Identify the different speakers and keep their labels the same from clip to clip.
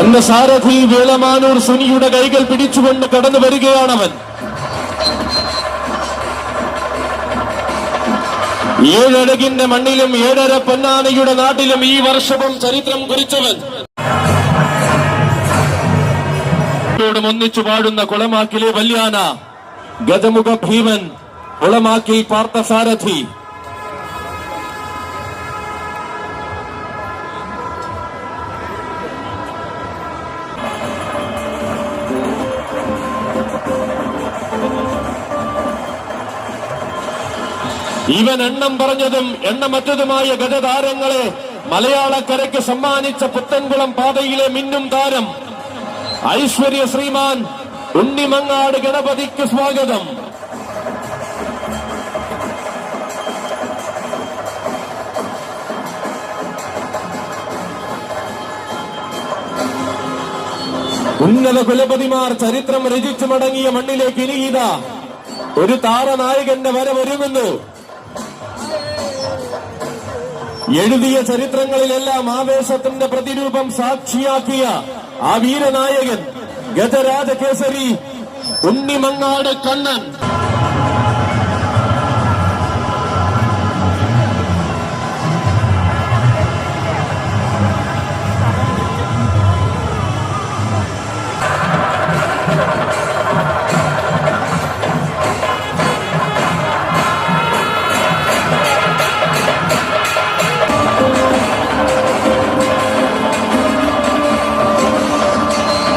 Speaker 1: തന്റെ സാരഥി വേളമാനൂർ സുനിയുടെ കൈകൾ പിടിച്ചുകൊണ്ട് കടന്നു വരികയാണവൻ. ഏഴഴകിന്റെ മണ്ണിലും ഏഴര പൊന്നാനയുടെ നാട്ടിലും ഈ വർഷവും ചരിത്രം കുറിച്ചവൻ. ഒന്നിച്ചു പാടുന്ന കുളമാക്കിലെ വല്യാന, ഗജമുഖ ഭീമൻ, കുളമാക്കിൽ പാർത്ഥസാരഥി. ഇവൻ എണ്ണം പറഞ്ഞതും എണ്ണമറ്റതുമായ ഗജതാരങ്ങളെ മലയാളക്കരയ്ക്ക് സമ്മാനിച്ച പുത്തൻകുളം പാതയിലെ മിന്നും താരം ഐശ്വര്യ ശ്രീമാൻ ഉണ്ണിമങ്ങാട് ഗണപതിക്ക് സ്വാഗതം. ഉന്നത കുലപതിമാർ ചരിത്രം രചിച്ചു മടങ്ങിയ മണ്ണിലേക്ക് ഇനിയിതാ ഒരു താരനായകന്റെ വരവൊരുങ്ങുന്നു. എഴുതിയ ചരിത്രങ്ങളിലെല്ലാം ആവേശത്തിന്റെ പ്രതിരൂപം സാക്ഷിയാക്കിയ ആ വീരനായകൻ ഗജരാജകേസരി ഉണ്ണിമങ്ങാട് കണ്ണൻ.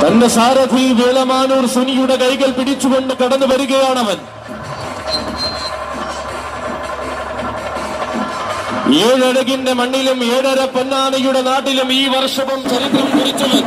Speaker 1: തന്റെ സാരഥി വേളമാനൂർ സുനിയുടെ കൈകൾ പിടിച്ചുകൊണ്ട് കടന്നു വരികയാണവൻ. ഏഴഴകിന്റെ മണ്ണിലും ഏഴര പൊന്നാനയുടെ നാട്ടിലും ഈ വർഷവും ചരിത്രം കുറിച്ചവൻ.